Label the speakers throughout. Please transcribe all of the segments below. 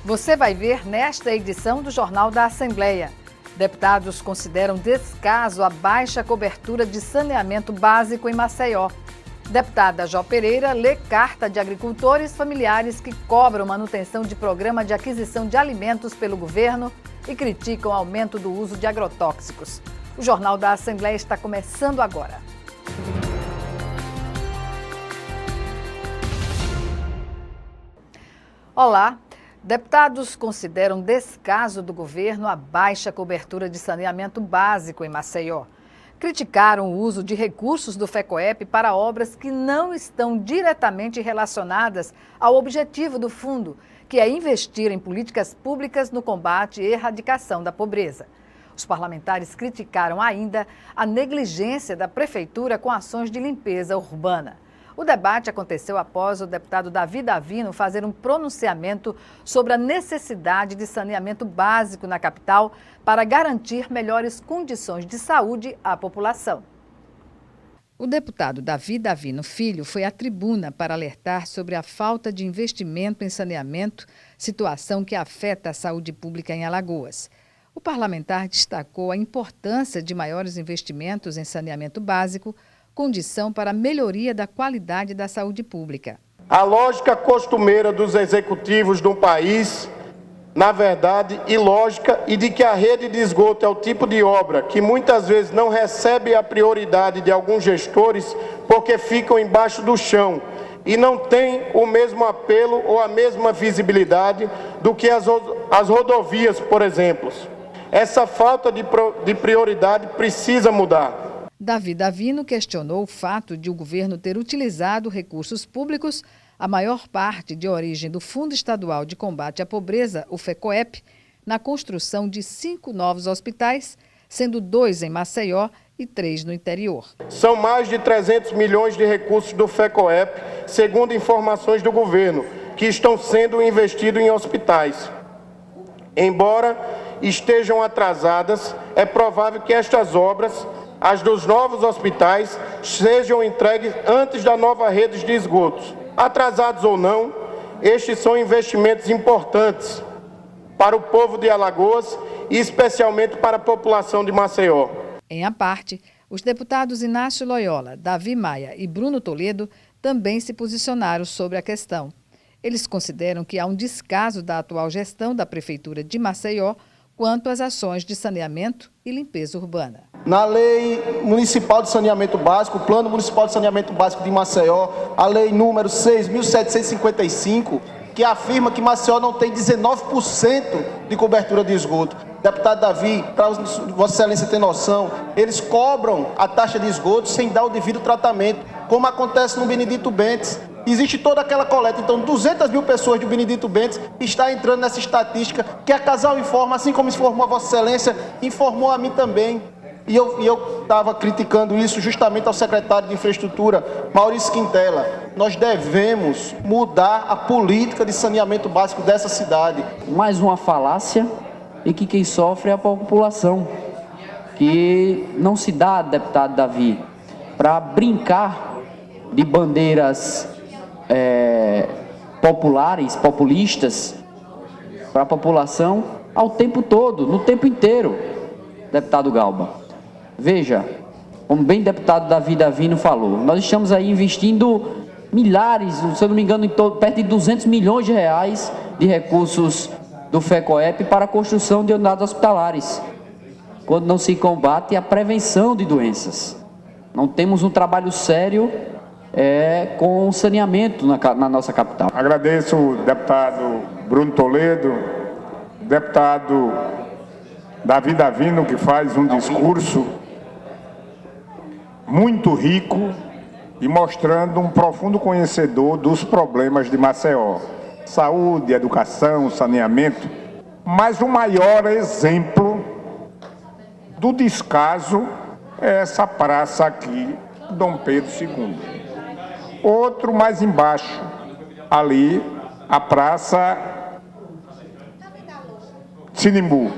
Speaker 1: Você vai ver nesta edição do Jornal da Assembleia. Deputados consideram descaso a baixa cobertura de saneamento básico em Maceió. Deputada Jó Pereira lê carta de agricultores familiares que cobram manutenção de programa de aquisição de alimentos pelo governo e criticam o aumento do uso de agrotóxicos. O Jornal da Assembleia está começando agora. Olá! Deputados consideram descaso do governo a baixa cobertura de saneamento básico em Maceió. Criticaram o uso de recursos do FECOEP para obras que não estão diretamente relacionadas ao objetivo do fundo, que é investir em políticas públicas no combate e erradicação da pobreza. Os parlamentares criticaram ainda a negligência da prefeitura com ações de limpeza urbana. O debate aconteceu após o deputado Davi Davino fazer um pronunciamento sobre a necessidade de saneamento básico na capital para garantir melhores condições de saúde à população. O deputado Davi Davino Filho foi à tribuna para alertar sobre a falta de investimento em saneamento, situação que afeta a saúde pública em Alagoas. O parlamentar destacou a importância de maiores investimentos em saneamento básico, condição para a melhoria da qualidade da saúde pública.
Speaker 2: A lógica costumeira dos executivos do país, na verdade, ilógica, e de que a rede de esgoto é o tipo de obra que muitas vezes não recebe a prioridade de alguns gestores porque ficam embaixo do chão e não tem o mesmo apelo ou a mesma visibilidade do que as rodovias, por exemplo. Essa falta de prioridade precisa mudar.
Speaker 1: Davi Davino questionou o fato de o governo ter utilizado recursos públicos, a maior parte de origem do Fundo Estadual de Combate à Pobreza, o FECOEP, na construção de 5 novos hospitais, sendo 2 em Maceió e 3 no interior.
Speaker 2: São mais de 300 milhões de recursos do FECOEP, segundo informações do governo, que estão sendo investidos em hospitais. Embora estejam atrasadas, é provável que estas obras, as dos novos hospitais, sejam entregues antes da nova rede de esgotos. Atrasados ou não, estes são investimentos importantes para o povo de Alagoas e especialmente para a população de Maceió.
Speaker 1: Em à parte, os deputados Inácio Loyola, Davi Maia e Bruno Toledo também se posicionaram sobre a questão. Eles consideram que há um descaso da atual gestão da Prefeitura de Maceió quanto às ações de saneamento e limpeza urbana.
Speaker 3: Na Lei Municipal de Saneamento Básico, o Plano Municipal de Saneamento Básico de Maceió, a Lei número 6.755, que afirma que Maceió não tem 19% de cobertura de esgoto. Deputado Davi, para Vossa Excelência ter noção, eles cobram a taxa de esgoto sem dar o devido tratamento, como acontece no Benedito Bentes. Existe toda aquela coleta, então 200 mil pessoas do Benedito Bentes está entrando nessa estatística que a Casal informa, assim como informou a Vossa Excelência, informou a mim também. E eu estava criticando isso justamente ao secretário de Infraestrutura, Maurício Quintela. Nós devemos mudar a política de saneamento básico dessa cidade.
Speaker 4: Mais uma falácia e que quem sofre é a população, que não se dá, deputado Davi, para brincar de bandeiras populistas para a população ao tempo todo, no tempo inteiro, deputado Galba. Veja, como bem o deputado Davi Davino falou, nós estamos aí investindo milhares, se eu não me engano, perto de 200 milhões de reais de recursos do FECOEP para a construção de unidades hospitalares, quando não se combate a prevenção de doenças. Não temos um trabalho sério com saneamento na nossa capital.
Speaker 5: Agradeço o deputado Bruno Toledo, deputado Davi Davino, que faz um discurso muito rico e mostrando um profundo conhecedor dos problemas de Maceió. Saúde, educação, saneamento. Mas o maior exemplo do descaso é essa praça aqui, Dom Pedro II. Outro mais embaixo, ali, a Praça Sinimbu.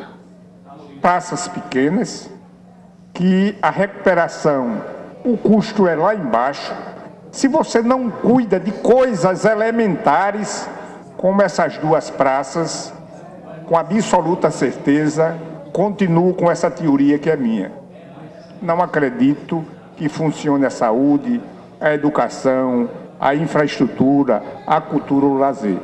Speaker 5: Praças pequenas, que a recuperação, o custo é lá embaixo. Se você não cuida de coisas elementares, como essas duas praças, com absoluta certeza, continuo com essa teoria que é minha. Não acredito que funcione a saúde, a educação, a infraestrutura, a cultura ou o lazer.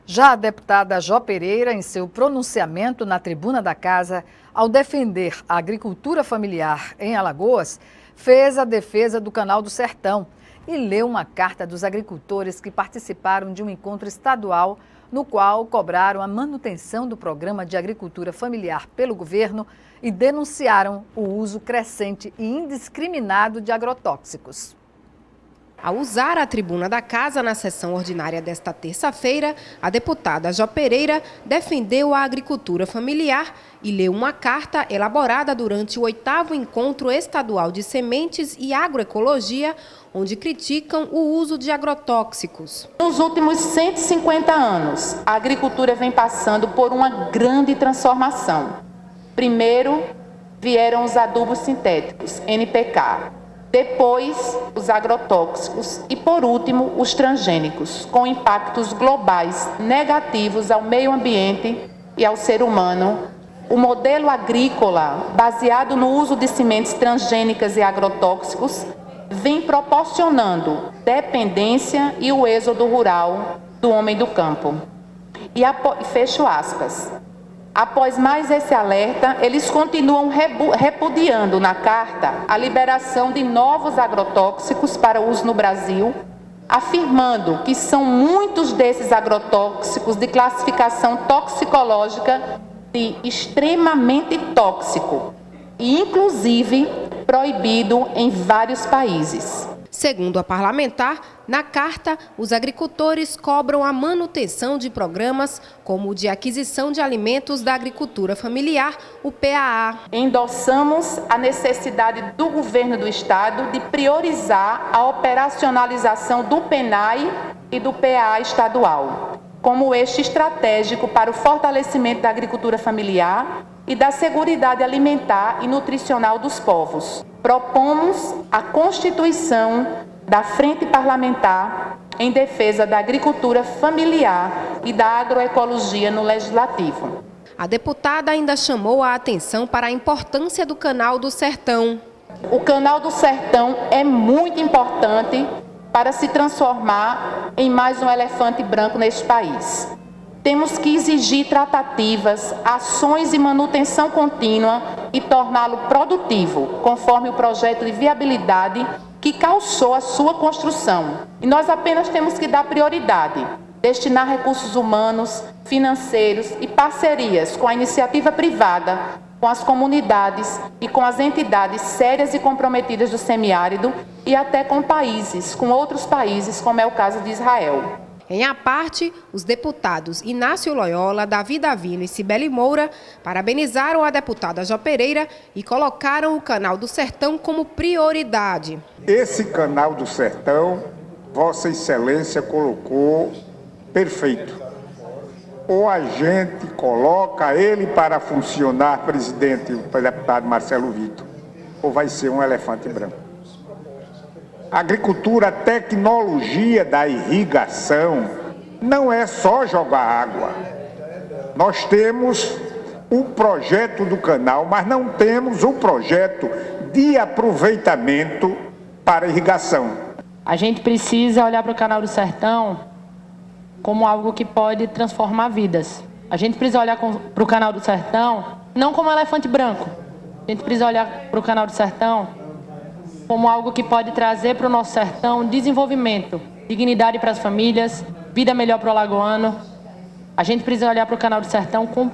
Speaker 1: Já a deputada Jó Pereira, em seu pronunciamento na tribuna da Casa, ao defender a agricultura familiar em Alagoas, fez a defesa do Canal do Sertão e leu uma carta dos agricultores que participaram de um encontro estadual no qual cobraram a manutenção do programa de agricultura familiar pelo governo e denunciaram o uso crescente e indiscriminado de agrotóxicos.
Speaker 6: Ao usar a tribuna da Casa na sessão ordinária desta terça-feira, a deputada Jó Pereira defendeu a agricultura familiar e leu uma carta elaborada durante o 8º Encontro Estadual de Sementes e Agroecologia, onde criticam o uso de agrotóxicos.
Speaker 7: Nos últimos 150 anos, a agricultura vem passando por uma grande transformação. Primeiro, vieram os adubos sintéticos, NPK. Depois, os agrotóxicos e, por último, os transgênicos, com impactos globais negativos ao meio ambiente e ao ser humano. O modelo agrícola, baseado no uso de sementes transgênicas e agrotóxicos, vem proporcionando dependência e o êxodo rural do homem do campo. E fecho aspas. Após mais esse alerta, eles continuam repudiando na carta a liberação de novos agrotóxicos para uso no Brasil, afirmando que são muitos desses agrotóxicos de classificação toxicológica de extremamente tóxico e, inclusive, proibido em vários países.
Speaker 6: Segundo a parlamentar, na carta, os agricultores cobram a manutenção de programas como o de aquisição de alimentos da agricultura familiar, o PAA.
Speaker 7: Endossamos a necessidade do governo do estado de priorizar a operacionalização do PENAE e do PAA estadual, como eixo estratégico para o fortalecimento da agricultura familiar e da seguridade alimentar e nutricional dos povos. Propomos a constituição da Frente Parlamentar em defesa da agricultura familiar e da agroecologia no Legislativo.
Speaker 6: A deputada ainda chamou a atenção para a importância do Canal do Sertão.
Speaker 7: O Canal do Sertão é muito importante para se transformar em mais um elefante branco neste país. Temos que exigir tratativas, ações e manutenção contínua e torná-lo produtivo, conforme o projeto de viabilidade que calçou a sua construção. E nós apenas temos que dar prioridade, destinar recursos humanos, financeiros e parcerias com a iniciativa privada, com as comunidades e com as entidades sérias e comprometidas do semiárido e até com outros países, como é o caso de Israel.
Speaker 6: Em a parte, os deputados Inácio Loyola, Davi Davino e Cibele Moura parabenizaram a deputada Jó Pereira e colocaram o Canal do Sertão como prioridade.
Speaker 5: Esse Canal do Sertão, Vossa Excelência colocou perfeito. Ou a gente coloca ele para funcionar, presidente, o deputado Marcelo Vitor, ou vai ser um elefante branco. Agricultura, a tecnologia da irrigação não é só jogar água. Nós temos o projeto do canal, mas não temos o projeto de aproveitamento para irrigação.
Speaker 8: A gente precisa olhar para o Canal do Sertão como algo que pode transformar vidas. A gente precisa olhar para o Canal do Sertão não como um elefante branco. A gente precisa olhar para o Canal do Sertão como algo que pode trazer para o nosso sertão desenvolvimento, dignidade para as famílias, vida melhor para o alagoano. A gente precisa olhar para o Canal do Sertão com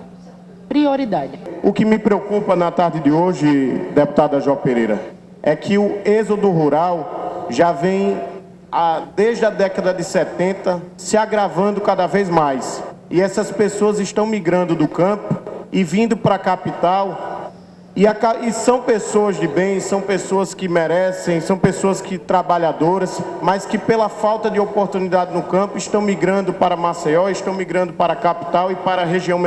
Speaker 8: prioridade.
Speaker 2: O que me preocupa na tarde de hoje, deputada Jó Pereira, é que o êxodo rural já vem, desde a década de 70, se agravando cada vez mais. E essas pessoas estão migrando do campo e vindo para a capital. E são pessoas de bem, são pessoas que merecem, são pessoas trabalhadoras, mas que pela falta de oportunidade no campo estão migrando para Maceió, estão migrando para a capital e para a região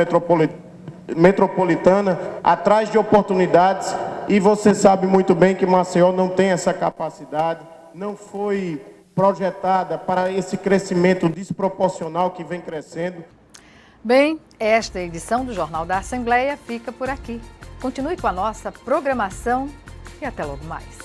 Speaker 2: metropolitana, atrás de oportunidades. E você sabe muito bem que Maceió não tem essa capacidade, não foi projetada para esse crescimento desproporcional que vem crescendo.
Speaker 1: Bem, esta edição do Jornal da Assembleia fica por aqui. Continue com a nossa programação e até logo mais.